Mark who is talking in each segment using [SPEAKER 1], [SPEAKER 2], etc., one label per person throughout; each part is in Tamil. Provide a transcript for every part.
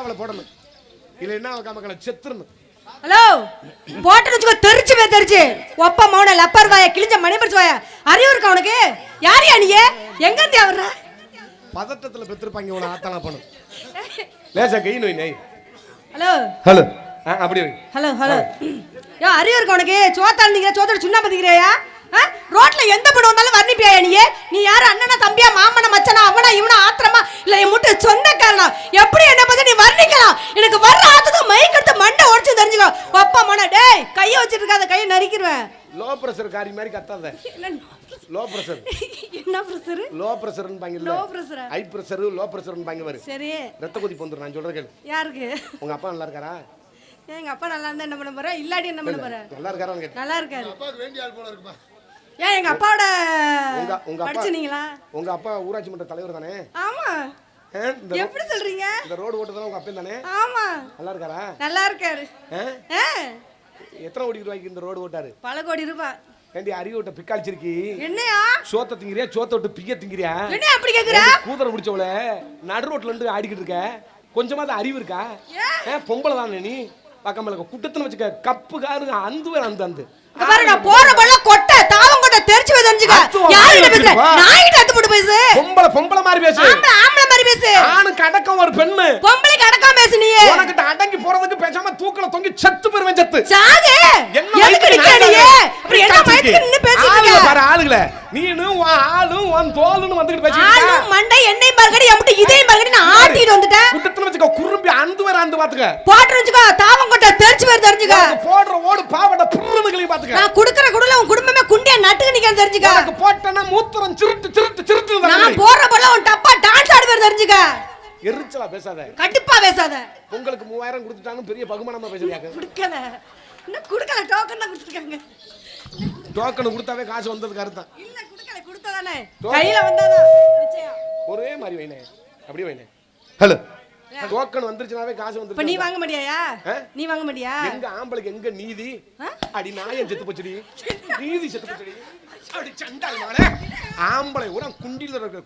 [SPEAKER 1] அவளை போடணும், இல்லைன்னா அவ செத்துறணும்.
[SPEAKER 2] ஹலோ போட்டு வச்சுக்கோ, தெரிச்சு ஒப்ப மௌன லப்பர் வாய கிழிஞ்ச மணிபர்ஸ் வாய அறிவு இருக்கா உனக்கு? யாரியா நீ? எங்க இருந்து வர்ற?
[SPEAKER 1] பதட்டத்துல பெற்றிருப்பாங்க உன ஆத்தானா பண்ணு. லேசா கை நோய் நை.
[SPEAKER 2] ஹலோ
[SPEAKER 1] ஹலோ அப்படி
[SPEAKER 2] ஹலோ ஹலோ யோ அறிவு இருக்கா உனக்கு? சோத்தா இருந்தீங்க, சோத்தோட சுண்ணா பத்திக்கிறியா? ரோட்ல எந்த படம் வந்தாலும் வர்ணிப்பியா நீ யாரு? அண்ணனா தம்பியா மாமனா மச்சனா அவனா இவனா ஆத்திரமா இல்ல என் முட்டு சொந்தக்காரனா? எப்படி என்ன பத்தி நீ வர்ணிக்கலாம்? எனக்கு வர்ற ஆத்ததும் மைக் எடுத்து மண்டை உடைச்சு தெரிஞ்சுக்கோ. அப்பா மன டேய் கையை வச்சிட்டு இருக்காத, கையை நறுக்கிடுவேன்.
[SPEAKER 1] லோ பிரஷர் காரி மாதிரி கத்தாத. லோ பிரஷர்
[SPEAKER 2] என்ன பிரஷர்?
[SPEAKER 1] லோ பிரஷர்னு பாங்கல.
[SPEAKER 2] Low pressure
[SPEAKER 1] high pressure low பிரஷர்னு பாங்க வர.
[SPEAKER 2] சரி
[SPEAKER 1] ரத்த கொதிப்பு வந்துரும். நான் சொல்றேன் கேளு.
[SPEAKER 2] யாருக்கு?
[SPEAKER 1] உங்க அப்பா நல்லா இருக்காரா?
[SPEAKER 2] எங்க அப்பா நல்லா இருந்தா என்ன பண்ண போற? இல்லாடி என்ன பண்ண போற?
[SPEAKER 1] நல்லா இருக்காரான்னு கேட்டேன்.
[SPEAKER 2] நல்லா இருக்காரு.
[SPEAKER 3] அப்பாக்கு வேண்டிய ஆள் போல இருக்குமா?
[SPEAKER 2] ஏன் எங்க அப்பாவோட
[SPEAKER 1] உங்க அப்பா
[SPEAKER 2] படிச்சீங்களா?
[SPEAKER 1] உங்க அப்பா ஊராட்சி மன்ற தலைவர் தானே?
[SPEAKER 2] ஆமா. எப்படி சொல்றீங்க? இந்த
[SPEAKER 1] ரோடு ஓட்டுறதா உங்க அப்பா தானே?
[SPEAKER 2] ஆமா.
[SPEAKER 1] நல்லா இருக்காரா?
[SPEAKER 2] நல்லா இருக்காரு.
[SPEAKER 1] எத்தனை கோடி ரூபாய்க்கு இந்த ரோடு ஓட்டாரு?
[SPEAKER 2] பல கோடி ரூபாய்.
[SPEAKER 1] ஏண்டி அறிவு விட்ட பிக்காளிச்சிருக்கி? என்னையா
[SPEAKER 2] சோத்த
[SPEAKER 1] திங்கிறியா? சோத்த விட்டு பிய திங்கிறியா?
[SPEAKER 2] என்ன அப்படி கேக்குற?
[SPEAKER 1] கூதற முடிச்சவள நடு ரோட்ல இருந்து ஆடிக்கிட்டு இருக்க. கொஞ்சமாவது அறிவு இருக்கா? பொம்பளை தானே நீ? பக்கமல குட்டத்துல வச்சுக்க கப்பு காரு அந்து வேற அந்த
[SPEAKER 2] பாரு நான் போற பல்ல கொட்ட தாவம் கொட்ட தெரிச்சு தெரிஞ்சுக்க. யாரிட்ட பேசுற? நாயிட்ட அத்து போட்டு பேசு.
[SPEAKER 1] பொம்பளை மாதிரி பேசு.
[SPEAKER 2] ஆம்பளை மாதிரி பேசு.
[SPEAKER 1] ஆணுக்கு அடக்கம் ஒரு பெண்ணு.
[SPEAKER 2] பொம்பளைக்கு அடக்கம் பேசு நீ.
[SPEAKER 1] உனக்கிட்ட அடங்கி போறதுக்கு பேசாம தூக்கல தொங்கி செத்து போறேன் செத்து.
[SPEAKER 2] சாகு. எதுக்கு நிக்க நீ? அப்படி என்ன மயத்துக்கு நின்னு பேசிட்டீங்க?
[SPEAKER 1] பாரு ஆளுகளே. நீனு உன் ஆளும் உன் தோலுன்னு வந்துட்டு பேசிட்டு இருக்க.
[SPEAKER 2] ஆளு மண்டை எண்ணெய் மர்கடி எம்டி இதே மர்கடி நான் ஆட்டிட்டு வந்துட்டேன்.
[SPEAKER 1] குட்டத்துல வச்சுக்க குறும்பி அந்து வேற அந்த பாத்துக்க.
[SPEAKER 2] போட்டு வச்சுக்க தாவம் கொட்ட தெரிச்சு வேற தெரிஞ்சுக்க.
[SPEAKER 1] போடுற ஓடு பாவட புருணுகளே பாத்துக்க.
[SPEAKER 2] நான் குடுக்குற குடுல உன் குடும்பமே குண்டியா நட்டுக்கு நிக்க தெரிஞ்சுக்க.
[SPEAKER 1] உனக்கு போட்டனா மூத்திரம் சிறுத்து
[SPEAKER 2] நான் போற பல்ல உன் டப்பா டான்ஸ் ஆடி வேற தெரிஞ்சுக்க.
[SPEAKER 1] எரிச்சலா பேசாத.
[SPEAKER 2] கண்டிப்பா பேசாத.
[SPEAKER 1] உங்களுக்கு 3000 கொடுத்துட்டாங்க பெரிய பகுமானமா பேசுறியாங்க.
[SPEAKER 2] குடுக்கல. இன்னும் குடுக்கல டோக்கன் தான் கொடுத்துருக்காங்க.
[SPEAKER 1] டோக்கன் கொடுத்தாவே காசு வந்ததுக்கு அர்த்தம்.
[SPEAKER 2] இல்ல குடுக்கல கொடுத்ததானே. கையில வந்தாதா நிச்சயம்.
[SPEAKER 1] ஒரே மாதிரி வைனே. அப்படியே வைனே. ஹலோ. டோக்கன் வந்துருச்சுனாவே காசு வந்துருச்சு.
[SPEAKER 2] இப்ப நீ வாங்க மாட்டியா? நீ வாங்க மாட்டியா?
[SPEAKER 1] எங்க ஆம்பளைக்கு எங்க நீதி? அடி நாயம் செத்து போச்சுடி. நீதி செத்து போச்சுடி. அடி சண்டால் மானே. ஆம்பளை ஊரா குண்டில இருக்க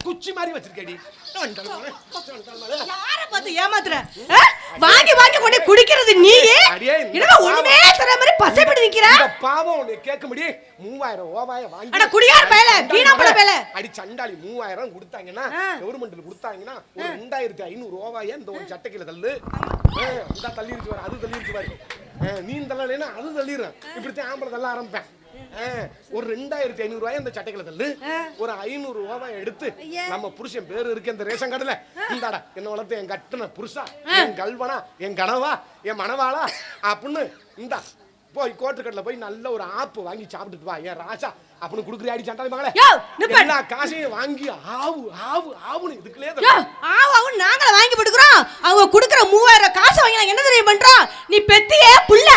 [SPEAKER 1] குச்சி மாதிரி வச்சிருக்கேடி. சண்டால் மானே.
[SPEAKER 2] யார பார்த்து ஏமாத்துற? வாங்கி கொண்டு குடிக்கிறது நீயே. என்னடா ஒண்ணுமே தர மாதிரி பசைப்படி நிக்கிற?
[SPEAKER 1] இந்த பாவம் உன்னை கேட்க முடியே. 3000 ரூபாய வாங்கி.
[SPEAKER 2] அட குடியார் பயல, வீணா போற பயல.
[SPEAKER 1] அடி சண்டாலி 3000 கொடுத்தாங்கன்னா கவர்மெண்ட்ல கொடுத்தாங்கன்னா ஒரு 2500 ரூபாய இந்த ஒரு சட்டைக்குள்ள தள்ளு. இந்த தள்ளி இருக்கு பாரு, அது தள்ளி இருக்கு பாரு. நீ தள்ளலைனா அது தள்ளிறேன். இப்படி தான் ஆம்பளை தள்ள ஆரம்பிப்பேன். ஒரு 2500 ரூபாய் இந்த சட்டைக்குள்ள தள்ளு. ஒரு 500 ரூபாய் எடுத்து நம்ம புருஷன் பேரு இருக்கு இந்த ரேஷன் கார்டுல. இந்தாடா என்ன வளர்த்து என் கட்டுன புருஷா, என் கல்வனா, என் கனவா, என் மனவாளா அப்படின்னு இந்தா போய் கோட்டுக்கடல போய் நல்ல ஒரு ஆப்பு வாங்கி சாப்பிட்டுட்டு வா என் ராசா அப்படின்னு குடுக்குறியாடி சண்டாளி மகளே. எல்லா காசையும் வாங்கி ஆவுன்னு இதுக்குள்ளே
[SPEAKER 2] ஆவு நாங்கள வாங்கி போட்டுக்கிறோம். அவங்க குடுக்குற 3000 காசை வாங்கி நான் என்ன தெரியும் பண்றோம்? நீ பெத்தியே புள்ள,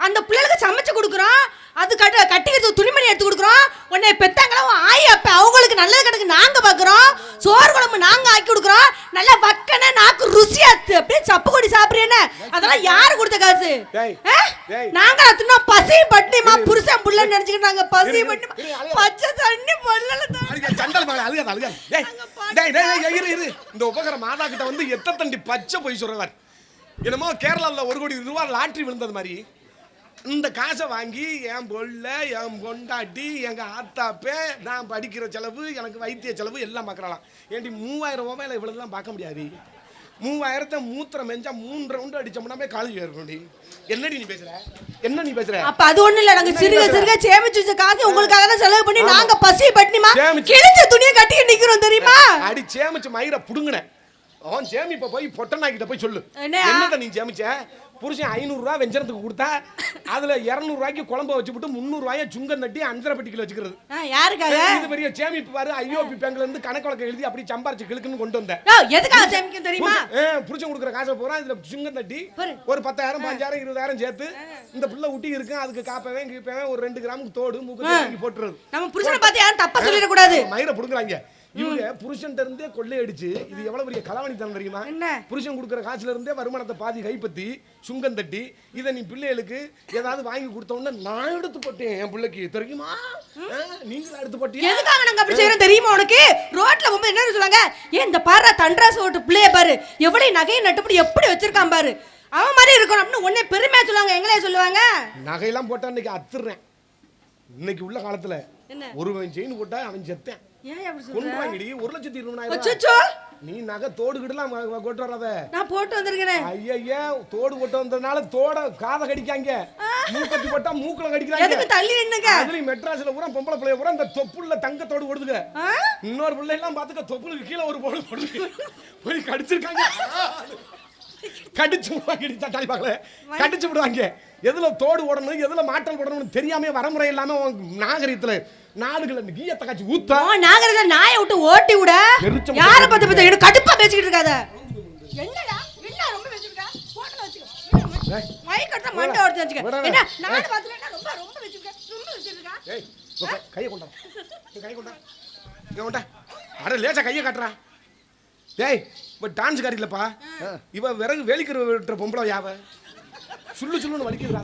[SPEAKER 2] அந்த புள்ளைகளுக்கு சமைச்சு கொடுக்குறோம். அது கட்டிக்கிறது துணிமணி எடுத்து கொடுக்குறோம். உன்னை பெத்தாங்களா ஆயி அப்ப அவங்களுக்கு நல்லது கிடக்கு நாங்க பாக்குறோம். சோறு குழம்பு நாங்க ஆக்கி கொடுக்குறோம். நல்லா வக்கன நாக்கு ருசியா அப்படியே சப்பு கொடி சாப்பிடுறேன்னு அதெல்லாம் யாரு கொடுத்த காசு? நாங்க தின்னா பசி பட்டினிமா புருஷன் புள்ளன்னு நினைச்சுக்கிட்டு நாங்க பசி பட்டி பச்சை தண்ணி பொல்லல
[SPEAKER 1] சண்டாளி மகளே அழுகாத. இரு இந்த உபகர மாதா கிட்ட வந்து எத்த தண்டி பச்சை போய் சொல்றவர். என்னமோ கேரளாவில் 1 கோடி ரூபாய் லாட்டரி விழுந்தது மாதிரி இந்த காசை வாங்கி என் பொல்ல, என் பொண்டாட்டி, எங்க ஆத்தாப்பே, நான் படிக்கிற செலவு, எனக்கு வைத்திய செலவு எல்லாம் பார்க்கறாளாம். ஏன்டி 3000 ரூபாயில இவ்வளவுலாம் பார்க்க முடியாது. 3000 மூத்திரம் மெஞ்சா 3 ரவுண்ட் அடிச்சோம்னா காலேஜ் ஏறணும்டி. என்னடி நீ பேசுற? என்ன நீ பேசுற?
[SPEAKER 2] அப்ப அது ஒண்ணு இல்ல. நாங்க சிறுக சேமிச்சு வச்ச காசு உங்களுக்காக தான் செலவு பண்ணி நாங்க பசி பட்டினிமா கிழிஞ்ச துணியை கட்டி நிக்கிறோம் தெரியுமா?
[SPEAKER 1] அடி சேமிச்சு மயிர புடுங்கன. அவன் சேமிப்ப போய் பொட்டனாக்கிட்ட போய் சொல்லு. என்னத நீ சேமிச்ச? புருஷன் 500 ரூபாய் வெஞ்சனத்துக்கு கொடுத்தா அதுல 200 ரூபாய்க்கு குழம்பு வச்சுட்டு 300 ரூபாயை சுங்கம் தட்டி அஞ்சரை பெட்டிக்குள்ள வச்சுக்கிறது.
[SPEAKER 2] யாருக்காக?
[SPEAKER 1] இது பெரிய சேமிப்பு பாரு. ஐஓபி பேங்க்ல இருந்து கணக்கு வழக்கு எழுதி அப்படி சம்பாரிச்சு கிழக்குன்னு கொண்டு வந்தேன்.
[SPEAKER 2] எதுக்காக சேமிக்கும் தெரியுமா?
[SPEAKER 1] புருஷன் கொடுக்குற காசை பூரா இதுல சுங்கம் தட்டி ஒரு 10,000 5,000 20,000 சேர்த்து இந்த புள்ள ஊட்டி இருக்கு அதுக்கு காப்பவே கீப்பவே ஒரு 2 கிராமுக்கு தோடு மூக்கு போட்டுறது.
[SPEAKER 2] நம்ம புருஷனை பார்த்து யாரும் தப்பா சொல்லிட கூடாது.
[SPEAKER 1] மயிரை புடுங்குறாங்க. இவங்க புருஷன்ட்ட இருந்தே கொள்ளையடிச்சு இது எவ்வளவு பெரிய களவாணித்தனம் தெரியுமா?
[SPEAKER 2] என்ன?
[SPEAKER 1] புருஷன் கொடுக்குற காசுல இருந்தே வருமானத்தை பாதி கைப்பற்றி சுங்கம் தட்டி இதை நீ பிள்ளைகளுக்கு ஏதாவது வாங்கி கொடுத்த உடனே நான் எடுத்து போட்டேன் என் பிள்ளைக்கு தெரியுமா? நீங்களும் எடுத்து போட்டீங்க.
[SPEAKER 2] எதுக்காக நாங்க அப்படி செய்யறோம் தெரியுமா உனக்கு? ரோட்ல போகும்போது என்ன சொல்லுவாங்க, ஏன் இந்த பாரு தண்டராசு ஓட்டு பிள்ளைய பாரு எவ்வளவு நகையை நட்டுப்படி எப்படி வச்சிருக்கான் பாரு, அவன் மாதிரி இருக்கணும் அப்படின்னு உடனே பெருமையா சொல்லுவாங்க. எங்களே சொல்லுவாங்க
[SPEAKER 1] நகையெல்லாம் போட்டா இன்னைக்கு அத்துறேன். இன்னைக்கு உள்ள காலத்துல
[SPEAKER 2] என்ன
[SPEAKER 1] ஒருவன் செயின் போட்டா அவன் செத்தேன்.
[SPEAKER 2] ஏன் அப்படி
[SPEAKER 1] கொண்டு
[SPEAKER 2] சொல்ற?
[SPEAKER 1] வாங்கடி 1,20,000.
[SPEAKER 2] அச்சச்சோ,
[SPEAKER 1] நீ நகை தோடு கிடலாம் கொண்டு வராத.
[SPEAKER 2] நான் போட்டு வந்திருக்கிறேன்.
[SPEAKER 1] ஐயா தோடு போட்டு வந்ததுனால தோட காதை கடிக்காங்க, மூக்கத்தி போட்டா மூக்குல கடிக்கிறாங்க.
[SPEAKER 2] எதுக்கு தள்ளி நின்னுங்க?
[SPEAKER 1] அதுலயும் மெட்ராஸ்ல பூரா பொம்பளை பிள்ளைய பூரா இந்த தொப்புள்ள தங்கத்தோடு ஓடுதுங்க. இன்னொரு பிள்ளை எல்லாம் பாத்துக்க தொப்புளுக்கு கீழே ஒரு போடு போடுது போய் கடிச்சிருக்காங்க. கடிச்சு தட்டாளி பாக்கல கடிச்சு விடுவாங்க. எதுல தோடு ஓடணும் எதுல மாட்டல் போடணும்னு தெரியாம வரமுறை இல்லாம நாகரிகத்துல நாடுகள் கீயத்தை காய்ச்சி ஊத்தா
[SPEAKER 2] நாகரிகத்தை நாயை விட்டு ஓட்டி விட யார பத்தி பத்தி கடுப்பா பேசிக்கிட்டு இருக்காத. என்னடா என்ன ரொம்ப பேசிக்கிட்ட? போட்டல வச்சுக்க மைக் கட்ட மண்டை ஓடுது வச்சுக்க. என்ன நான் பாத்துறேன்னா ரொம்ப ரொம்ப பேசிக்கிட்ட.
[SPEAKER 1] ஏய் கையை கொண்டா கை கொண்டா இங்க கொண்டா. அட லேசா கையை காட்டுறா. டேய் இப்ப டான்ஸ் காரிலப்பா இவ விறகு வேலிக்கிற விட்டுற பொம்பளை யாவ சுள்ளு சுள்ளுன்னு வலிக்கிறா.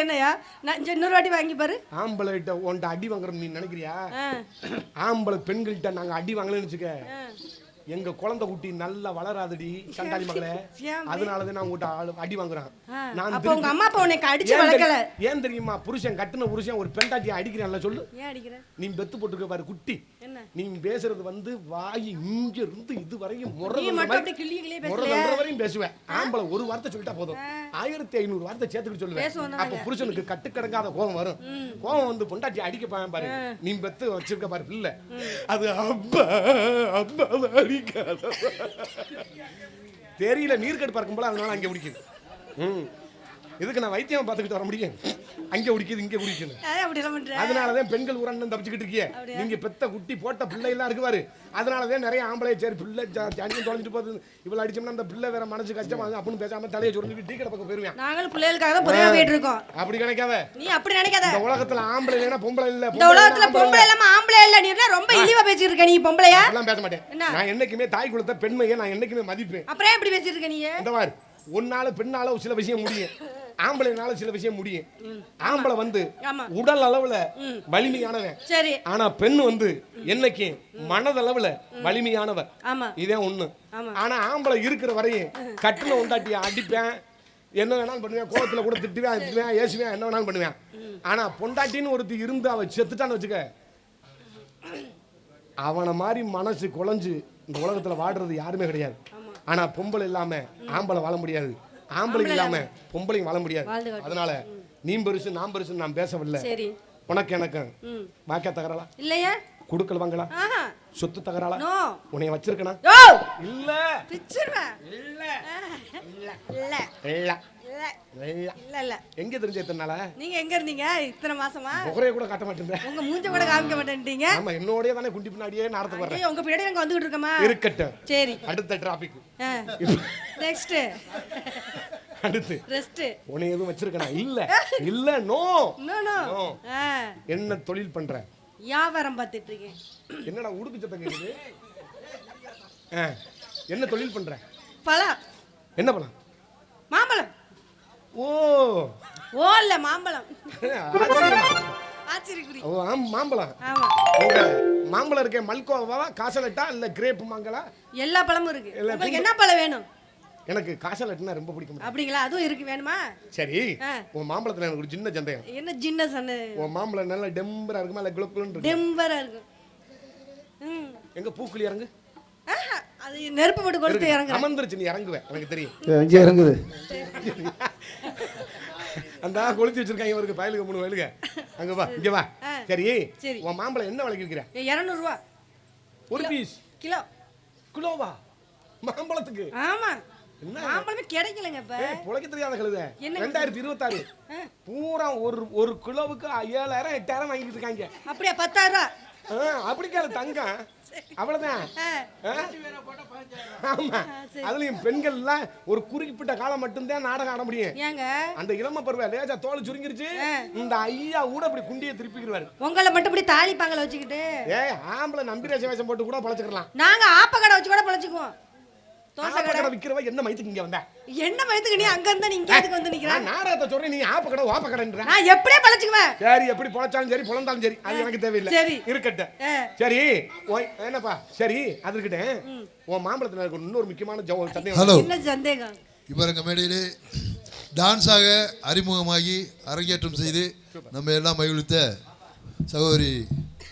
[SPEAKER 2] என்னையா நான் இன்னொரு வாட்டி வாங்கி பாரு.
[SPEAKER 1] ஆம்பளை உன்ட்ட அடி வாங்குறோம் நீ நினைக்கிறியா? ஆம்பளை பெண்கள்கிட்ட நாங்க அடி வாங்கலன்னு வச்சுக்க, எங்க குழந்தை குட்டி நல்லா வளராதடி சண்டாளி மகளே, அதனாலதான் நான் உங்ககிட்ட அடி வாங்குறேன். நான்
[SPEAKER 2] அப்ப உங்க அம்மா அப்பா உன்னை அடிச்சு வளர்க்கல.
[SPEAKER 1] ஏன் தெரியுமா? புருஷன் கட்டுன புருஷன் ஒரு பெண்டாட்டி அடிக்கிறான்ல சொல்லு.
[SPEAKER 2] ஏன் அடிக்கிற?
[SPEAKER 1] நீ பெத்து போட்டுக்க பாரு குட்டி. நீ பேசுறது வந்து வாய் இங்க இருந்து இது வரையும் வரையும் பேசுவேன். ஆம்பளை ஒரு வார்த்தை சொல்லிட்டா போதும் 1500 வார்த்தை சேர்த்துக்கிட்டு சொல்லுவேன். அப்ப புருஷனுக்கு கட்டுக்கடங்காத கோபம் வரும். கோபம் வந்து பொண்டாட்டி அடிக்க பாரு. நீ பெத்து வச்சிருக்க பாரு பிள்ளை, அது அப்பா அப்பா அடிக்காத தெரியல நீர் கடுப்பா இருக்கும் போல, அதனால அங்க பிடிக்குது. இதுக்கு நான் வைத்தியம் பார்த்துக்கிட்டு வர முடியும், அங்க குடிக்குது இங்க குடிக்குது. அதனாலதான் பெண்கள் உரண்டம் தப்பிச்சுக்கிட்டு இருக்கிய. நீங்க பெத்த குட்டி போட்ட பிள்ளை எல்லாம் இருக்கு பாரு, அதனாலதான் நிறைய ஆம்பளை சரி பிள்ளை ஜனியும் தொலைஞ்சிட்டு போகுது, இவ்வளவு அடிச்சோம்னா அந்த பிள்ளை வேற மனசு கஷ்டமா அப்படின்னு பேசாம தலையை சொரிஞ்சுட்டு டீ கடை பக்கம் போயிருவேன்.
[SPEAKER 2] நாங்களும் பிள்ளைகளுக்காக தான் பொறுமையா போயிட்டு இருக்கோம்.
[SPEAKER 1] அப்படி நினைக்காத,
[SPEAKER 2] நீ அப்படி நினைக்காத.
[SPEAKER 1] இந்த உலகத்துல ஆம்பளை இல்லைன்னா பொம்பளை இல்ல,
[SPEAKER 2] இந்த உலகத்துல பொம்பளை இல்லாம ஆம்பளை இல்ல. நீ ரொம்ப இழிவா பேசிட்டு இருக்க. நீ பொம்பளையா?
[SPEAKER 1] எல்லாம் பேச மாட்டேன். நான் என்னைக்குமே தாய் குலத்தை பெண்மையை நான் என்னைக்குமே மதிப்பேன்.
[SPEAKER 2] அப்புறம் எப்படி பேசிட்டு இருக்க நீ?
[SPEAKER 1] இந்த மாதிரி ஒன்னால பெண்ணால சில விஷயம் முடியும், ஆம்பளைனால சில விஷயம் முடியும். ஆம்பளை வந்து உடல் அளவுல வலிமையானவன், சரி. ஆனா பெண் வந்து என்னைக்கு மனதளவுல வலிமையானவர். இதே ஒண்ணு. ஆனா ஆம்பளை இருக்கிற வரையும் கட்டுன உண்டாட்டிய அடிப்பேன், என்ன வேணாலும் பண்ணுவேன், கோபத்துல கூட திட்டுவேன் ஏசுவேன், என்ன வேணாலும் பண்ணுவேன். ஆனா பொண்டாட்டின்னு ஒருத்தி இருந்து அவ செத்துட்டான்னு வச்சுக்க, அவனை மாதிரி மனசு குலைஞ்சு இந்த உலகத்துல வாடுறது யாருமே கிடையாது. ஆனா பொம்பளை இல்லாம ஆம்பளை வாழ முடியாது, ஆம்பளை இல்லாம பொம்பளையும் வாழ முடியாது. அதனால நீ பெருசு நான் பெருசு நான் பேசவில்லை. உனக்கு எனக்கு வாக்கிய தகராளா இல்லையா? குடுக்கல் வாங்கலாம், சொத்து தகராளா, உன்னை வச்சிருக்கனா இல்ல எங்க தெரிஞ்ச இத்தனால? நீங்க எங்க இருந்தீங்க இத்தனை மாசமா? முகரைய கூட காட்ட மாட்டேங்க, உங்க மூஞ்ச கூட காமிக்க மாட்டேன்றீங்க. ஆமா என்னோடயே தானே குண்டி பின்னாடியே நாரத்து வர்றேன். உங்க பின்னாடி எங்க வந்துட்டு இருக்கமா? இருக்கட்டும், சரி. அடுத்த டிராபிக் நெக்ஸ்ட் அடுத்து ரெஸ்ட். உன்னை எதுவும் வச்சிருக்கனா? இல்ல இல்ல நோ நோ நோ. என்ன தொழில் பண்ற? வியாபாரம் பார்த்துட்டு இருக்கேன். என்னடா உடுக்கு சத்தம் கேக்குது? என்ன தொழில் பண்ற? பழம். என்ன பழம்? மாம்பழம். ஓ ஓ இல்ல மாம்பழம். ஆச்சரியக்குறி. ஓ மாம்பழம். ஆமா. உங்க மாம்பழம் இருக்கே மல்கோவா காசலட்டா இல்ல கிரேப் மாங்கலா? எல்லா பழமும் இருக்கு. உங்களுக்கு என்ன பழம் வேணும்? எனக்கு காசலட்னா ரொம்ப பிடிக்கும். அப்படிங்களா? அதுவும் இருக்கு, வேணுமா? சரி. உன் மாம்பழத்துல எனக்கு ஒரு சின்ன சந்தேகம். என்ன சின்ன சந்தேகம்? உன் மாம்பழம் நல்லா டெம்பரா இருக்குமா இல்ல குளக்குளன்னு இருக்கு? டெம்பரா இருக்கு. எங்க பூக்குழி இறங்கு. அது நெருப்பு போட்டு கொடுத்து இறங்கு. அமர்ந்துருச்சு, நீ இறங்குவே எனக்கு தெரியும். அங்க இறங்குது. அந்த கொளுத்தி வச்சிருக்காங்க இவருக்கு பயலுக்கு 3 வயலுங்க. அங்க வா இங்க வா. சரி உன் மாம்பழம் என்ன விலைக்கு விக்கிற? 200 ரூபாய் ஒரு பீஸ். கிலோ. கிலோவா மாம்பழத்துக்கு? ஆமா. மாம்பழமே கிடைக்கலங்க இப்ப. புழைக்க தெரியாத கழுத. 2026 பூரா ஒரு கிலோவுக்கு 7000 8000 வாங்கிட்டு இருக்காங்க. அப்படியே 10000 ரூபாய். அப்படி கேளு தங்கம், அவ்வளவுதான். ஆமா, அதுலயும் பெண்கள் எல்லாம் ஒரு குறிப்பிட்ட காலம் மட்டும்தான் நாடகம் ஆட முடியும். அந்த இளம பருவ லேஜா தோல் சுருங்கிருச்சு, இந்த ஐயா கூட அப்படி குண்டியை திருப்பிக்கிடுவாரு.
[SPEAKER 2] உங்களை மட்டும் இப்படி தாலி பாங்கல வச்சுக்கிட்டு
[SPEAKER 1] ஆம்பளை நம்பிராச வேஷம் போட்டு கூட பழச்சுக்கலாம்.
[SPEAKER 2] நாங்க ஆப்ப கடை வச்சு கூட பழச்சுக்குவோம்.
[SPEAKER 1] தோசை கடை விக்கிறவ என்ன மயத்துக்கு இங்க வந்த?
[SPEAKER 2] என்ன மயத்துக்கு நீ அங்க இருந்தா நீங்க எதுக்கு வந்து நிக்கிற?
[SPEAKER 1] நான் நாடகத்தை சொல்றேன், நீ ஆப்ப கடை ஓப்ப கடைன்ற.
[SPEAKER 2] நான் எப்படியே பழச்சுக்குவேன்.
[SPEAKER 1] சரி, எப்படி பொழச்சாலும் சரி பொழந்தாலும் சரி, அது எனக்கு தேவையில்லை.
[SPEAKER 2] சரி
[SPEAKER 1] இருக்கட்டும். சரி என்னப்பா, சரி அது இருக்கட்டும். உன் மாம்பழத்துல எனக்கு இன்னொரு முக்கியமான சந்தேகம்.
[SPEAKER 2] என்ன சந்தேகம்?
[SPEAKER 3] இப்போ எங்கள் மேடையிலே டான்ஸாக அறிமுகமாகி அரங்கேற்றம் செய்து நம்ம எல்லாம் மகிழ்வித்த சகோதரி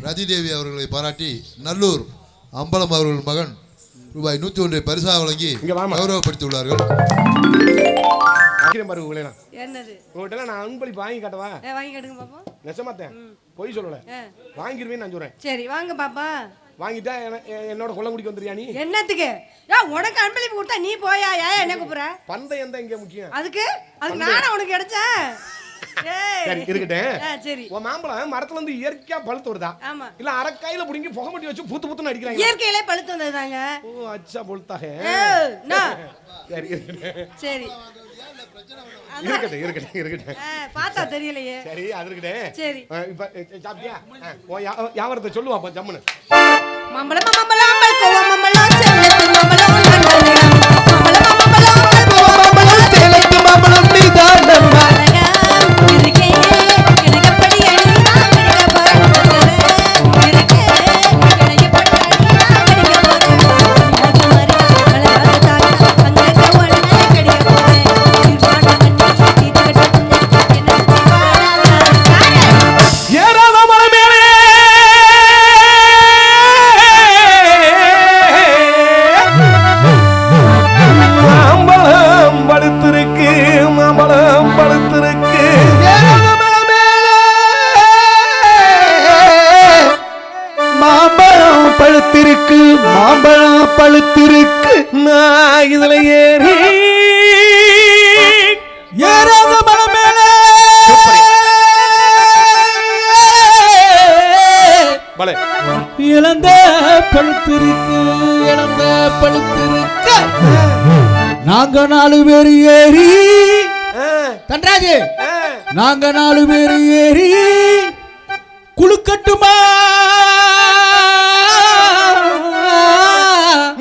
[SPEAKER 3] ரதிதேவி அவர்களை பாராட்டி நல்லூர் அம்பலம் அவர்கள் மகன் ரூபாய் 101 பரிசாக வழங்கி கௌரவப்படுத்தியுள்ளார்கள்.
[SPEAKER 2] என்னது
[SPEAKER 1] உங்கள்கிட்ட நான் அன்பளிப்பு வாங்கி காட்டவா?
[SPEAKER 2] வாங்கி காட்டுங்க பாப்போம்.
[SPEAKER 1] நெசமாத்தேன், பொய் சொல்லல, வாங்கிருவேன்னு நான் சொல்றேன்.
[SPEAKER 2] சரி வாங்க பாப்பா.
[SPEAKER 1] வாங்கிட்டா என்னோட கொள்ளங்குடிக்கு வந்துறியா நீ?
[SPEAKER 2] என்னத்துக்கு? உனக்கு அன்பளிப்பு கொடுத்தா நீ போயா? என்ன கூப்பிடுற?
[SPEAKER 1] பந்தயம் தான் இங்க முக்கியம்.
[SPEAKER 2] அதுக்கு நானா உனக்கு கிடைச்சேன்?
[SPEAKER 1] சரி இருக்கட்டும்.
[SPEAKER 2] சரி,
[SPEAKER 1] உன் மாம்பழம் மரத்துல இருந்து இயற்கையா பழுத்து வருதா?
[SPEAKER 2] ஆமா.
[SPEAKER 1] இல்ல அரக்கையில புடிங்கி புகமட்டி வச்சு புத்து புத்துன்னு அடிக்கிறாங்க?
[SPEAKER 2] இயற்கையிலே பழுத்து வந்ததுதாங்க.
[SPEAKER 1] ஓ அச்சா பொழுத்தாக. சரி
[SPEAKER 2] சரி
[SPEAKER 1] இருக்கட்டும்.
[SPEAKER 2] பார்த்தா தெரியலையே.
[SPEAKER 1] சரி அது இருக்கட்டும்.
[SPEAKER 2] சரி
[SPEAKER 1] இப்ப சாப்பிட்டியா? வியாபாரத்தை சொல்லுவா அப்ப ஜம்முன்னு.
[SPEAKER 2] மாம்பழம் மாம்பழம் மாம்பழம் மாம்பழம் சேலத்து மாம்பழம் மாம்பழம் மாம்பழம் சேலத்து மாம்பழம் நீதான் நம்ம இருக்கே கிடக்கப்படி அடி நான் கிடப்ப இருக்கே கிடக்கப்படி அடி நான் கிடப்ப அது மாதிரி அழகாக தாங்க அங்க கவன கடிய போறேன் இருப்பாட மண்ணி தீட்டு என்ன
[SPEAKER 1] ஏறாத மலை மேலே மாம்பழம் பழுத்திருக்கு, மாம்பழம் பழுத்திருக்கு. ஏறாத மலை மேலே மாம்பழம் பழுத்திருக்கு, மாம்பழம் பழுத்திருக்கு. நான் இதுல ஏறி ஏறாத மலை மேலே இழந்த பழுத்திருக்கு, இழந்த பழுத்திருக்கு. நாங்க 4 பேர் ஏறி கன்றாஜி, நாங்க 4 பேர் ஏறி குளுக்கட்டுமா?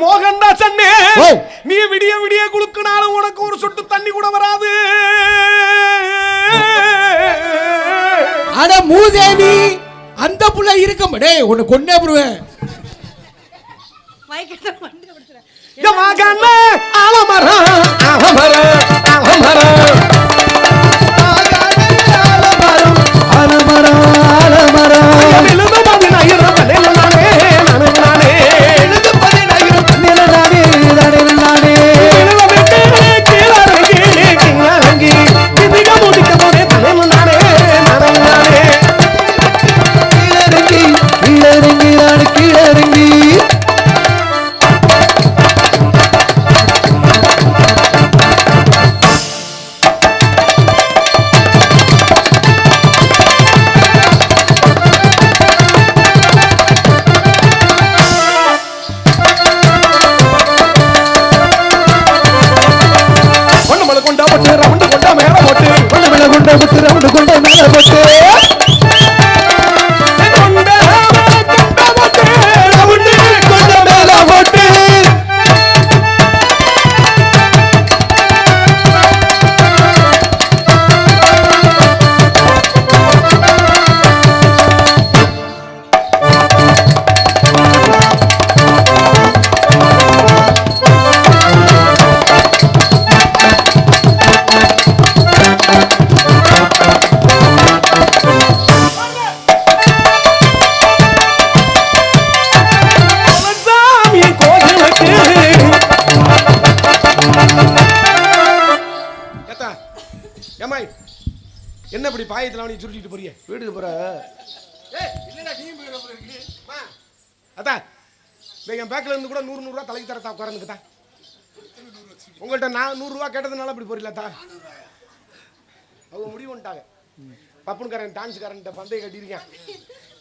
[SPEAKER 1] மோகன்தாஸ் அண்ணே, நீ விடிய விடிய குளுக்குனாலும் உனக்கு ஒரு சொட்டு தண்ணி கூட வராது.
[SPEAKER 4] அட மூதேவி, அந்த புள்ள இருக்கும். டேய் உன்னை கொன்னே போடுவேன்.
[SPEAKER 2] மைக்கெட்ட மண்டை பிடிச்சறேன்.
[SPEAKER 1] மகன ஆலமரம் ஆலமரம் ஆலமரம் ஆலமரம் ஆலமரம் ஆலமரம் எழுது 10,000 தன்னில நானே நானே எழுது 10,000 தன்னில நானே நானே எழுது விட்டு கீழறங்கி கீழறங்கி திதிக முடிக்க போதே தன்னில நானே நானே கீழறங்கி கீழறங்கி நான் கீழறங்கி. ரவுண்டு கொண்டா மேல போட்டு கொண்ட மேல கொண்ட போட்டு ரவுண்டு கொண்டா மேல போட்டு ரவுண்டு கொண்ட மேல போட்டு என்ன இப்படி பாயத்துல அவனை சுருட்டிட்டு போறிய வீட்டுக்கு போற? அத்தா என் பேக்கில் இருந்து கூட 100 ரூபா தலைக்கு தரத்தா உட்காரந்துக்கத்தா. உங்கள்கிட்ட நான் 100 ரூபா கேட்டதுனால இப்படி போறீங்களா? அவங்க முடிவு பண்ணிட்டாங்க. பப்புன்காரன் டான்ஸ்காரன்ட்ட பந்தயம் கட்டியிருக்கேன்.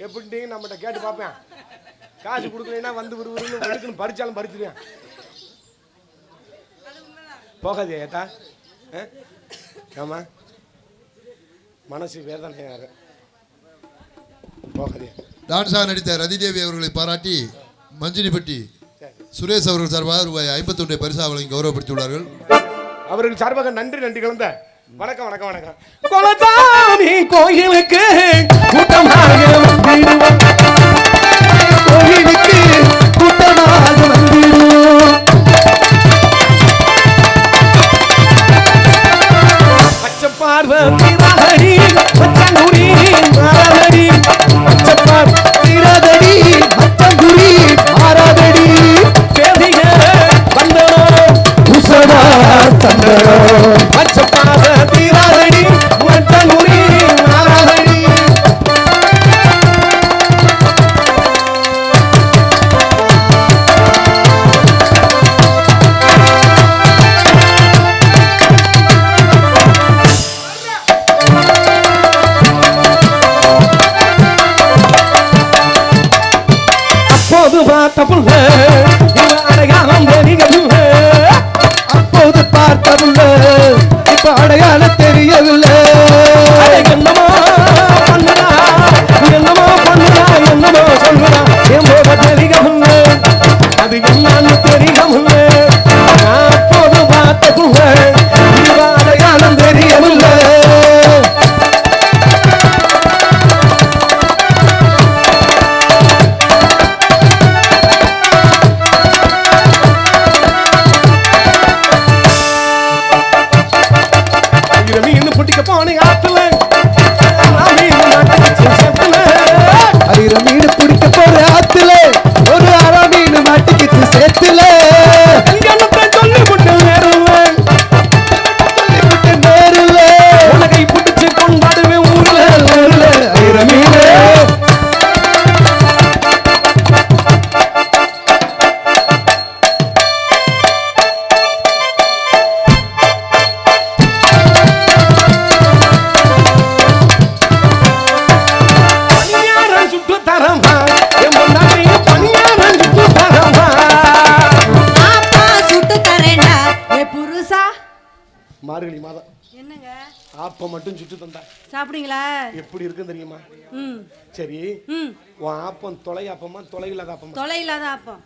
[SPEAKER 1] எப்படின்ட்டு நம்மகிட்ட கேட்டு பார்ப்பேன். காசு கொடுக்கலைன்னா வந்து விறுவிறுன்னு எடுக்கணும், பறிச்சாலும் பறிச்சிருவேன். போகாதே ஏத்தா. ஆமா மனசு வேதனையாரு. போகாதே.
[SPEAKER 3] டான்ஸாக நடித்த ரதிதேவி அவர்களை பாராட்டி மஞ்சினிப்பட்டி சுரேஷ் அவர்கள் சார்பாக ரூபாய் 51 பரிசா வழங்கி கௌரவப்படுத்தியுள்ளார்கள்.
[SPEAKER 1] அவருக்கு சார்பாக நன்றி கலந்த வணக்கம் வணக்கம் வணக்கம். குலசாமி கோயிலுக்கு கூட்டமாக வந்திடுவோம், கோயிலுக்கு கூட்டமாக வந்திடுவோம். பார்வதி மச்சங்குடி மாராதடி, பார்வதி மச்சங்குடி மாராதடி, தேதிக வந்தனோ உசவா தந்தனோ, பார்வதி மச்சங்குடி மாராதடி. பார்த்த புள்ள அடையாளம் தெரியவில்லை, அப்போது பார்த்த புள்ள இப்ப அடையாளம் தெரியவில்லை. என்னமோ பண்ணுறா என்னமோ பண்ணுறா என்னமோ சொல்றா என்னோட தெரியவில்லை, அது என்னன்னு தெரியவில்லை. அப்போது பார்த்த புள்ள இப்ப அடையாளம் தெரியவில்லை. மார்கழி மாதம்
[SPEAKER 2] என்னங்க
[SPEAKER 1] ஆப்ப மட்டும் சுட்டு தந்தா
[SPEAKER 2] சாப்பிடுங்களா? எப்படி
[SPEAKER 1] இருக்கு தெரியுமா? சரி, உன் ஆப்பம் தொலை ஆப்பமா தொலையில்லாத ஆப்பமா?
[SPEAKER 2] தொலையில்லாத ஆப்பம்.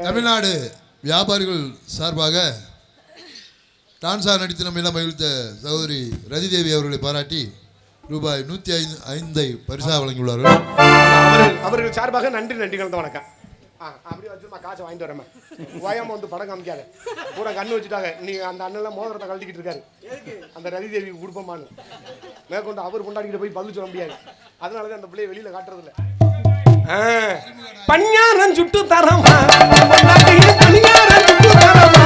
[SPEAKER 3] தமிழ்நாடு வியாபாரிகள் சார்பாக டான்ஸாக நடித்து நம்ம எல்லாம் மகிழ்த்த சகோதரி ரதிதேவி அவர்களை பாராட்டி ரூபாய் 105 பரிசா வழங்கியுள்ளார்கள்.
[SPEAKER 1] அவர்கள் சார்பாக நன்றி கலந்த வணக்கம். அப்படியே வச்சுமா காசை வாங்கிட்டு வரேன். ஓயாம வந்து படம் காமிக்காத, பூரா கண்ணு வச்சுட்டாங்க. நீ அந்த அண்ணன் மோதிரத்தை கழட்டிக்கிட்டு இருக்காரு, அந்த ரதிதேவிக்கு கொடுப்போமான்னு. மேற்கொண்டு அவர் கொண்டாடிக்கிட்டு போய் பதில் சொல்ல முடியாது, அதனாலதான் அந்த பிள்ளைய வெளியில காட்டுறது இல்லை. பணியாரம் சுட்டு தரமா, பணியாரம் சுட்டு தரமா,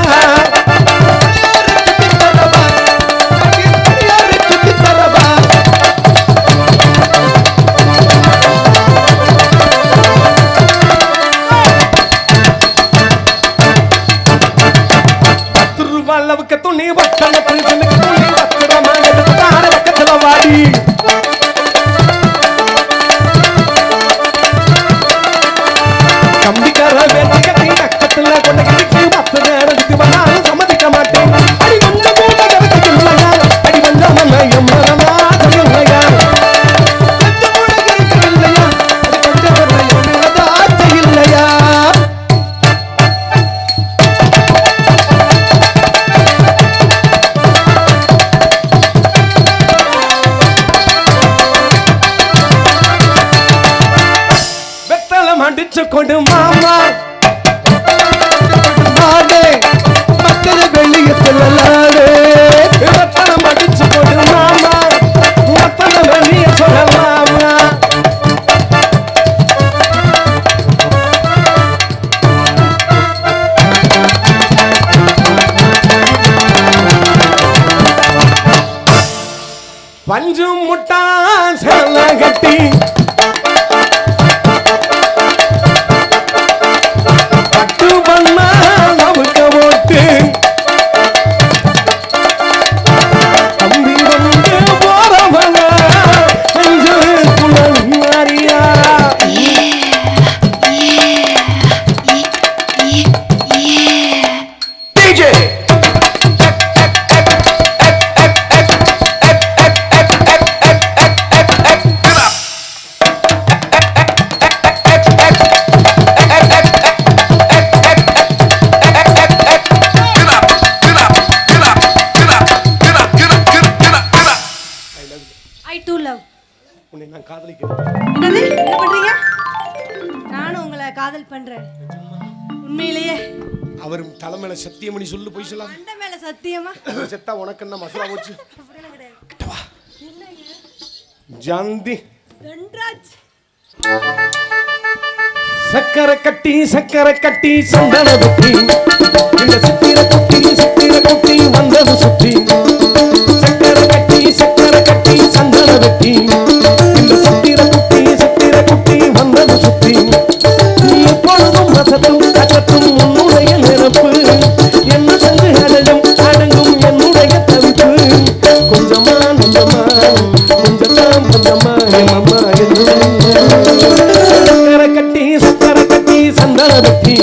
[SPEAKER 1] அளவுக்கு துணி பக்கத்துல வாடி கம்பிக்கார வேட்டி கட்டி பக்கத்துல கொண்டு கிடக்கு 10 நேரம் வந்தாலும் சம்மதிக்க மாட்டேன். அடி கொஞ்சம் கூட கிடைக்கு இல்லையா, அடி கொஞ்சம் மன்னையும் மனமா இல்லையா, கொஞ்சம் கூட கிடைக்கு இல்லையா, அது கொஞ்சம் மன்னையும் ஆசை இல்லையா. அடிச்சு கொடு மாமா மக்கள் வெளியே சொல்லலாடு, ரத்தனம் அடிச்சு கொடு மாமா மத்தன வெளியே சொல்லலாமா. பஞ்சு முட்டா செல்ல கட்டி
[SPEAKER 2] உண்மையிலேயே
[SPEAKER 1] அவர் தலைமையில சத்தியமணி சொல்லு போய் சொல்லாம
[SPEAKER 2] அந்த மேல சத்தியமா
[SPEAKER 1] செத்தா உனக்கு என்ன மசரா போச்சு கிட்ட வா. ஜாந்தி
[SPEAKER 2] தன்ராஜ்
[SPEAKER 1] சக்கரை கட்டி சந்தன புட்டி இந்த சித்திர குட்டி வந்தது சுத்தி சக்கரை கட்டி சந்தன புட்டி இந்த சித்திர குட்டி வந்தது சுத்தி எப்பொழுதும் அசத்தும் உன்னுடைய நிரப்பு என்ன சென்று அடங்கும் என்னுடைய தவிப்பு கொஞ்சமா நந்தமா கொஞ்சமா ஏமம்மா சக்கரை கட்டி சந்தன புட்டி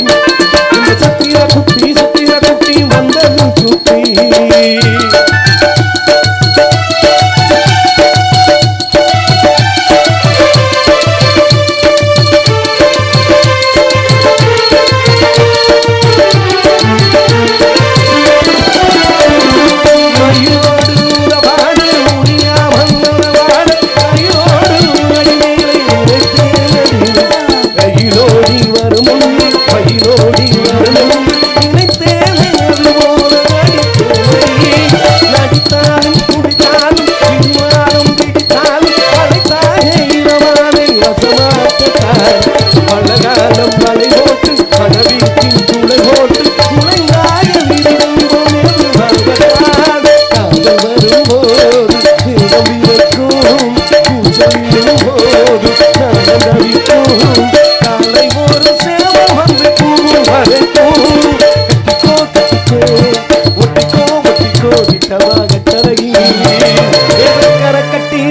[SPEAKER 1] இந்த சித்திர குட்டி வந்தது சுத்தி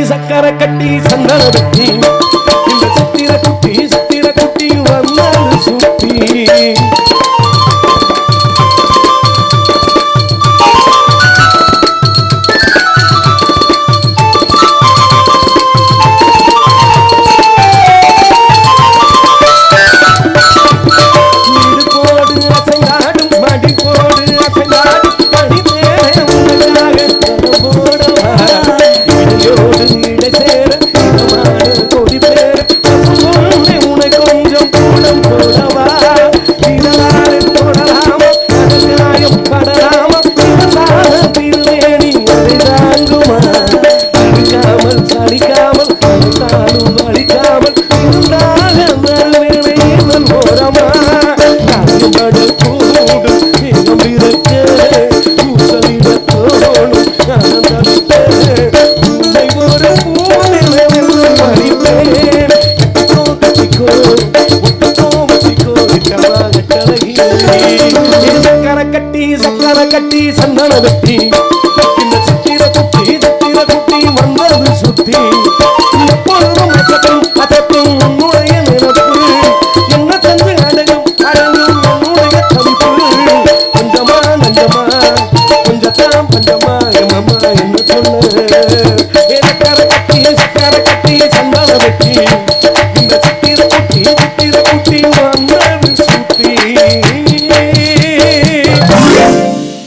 [SPEAKER 1] சக்கரை கட்டி சந்தன புட்டி இந்த சித்திர குட்டி வந்தாலும் சுத்தி சக்கரை கட்டி சந்தன புட்டி இந்த சித்திர குட்டி வந்தது சுத்தி எப்பொழுதும் அசத்தும் உன்னுடைய நினைப்பு என்ன சென்று அடங்கும் என்னுடைய தவிப்பு கொஞ்சமா நஞ்சமா கொஞ்சத்தான் பஞ்சமா எமம்மா என்ன சொல்லு சக்கரை கட்டி சந்தன புட்டி இந்த சித்திர குட்டி வந்தது சுத்தி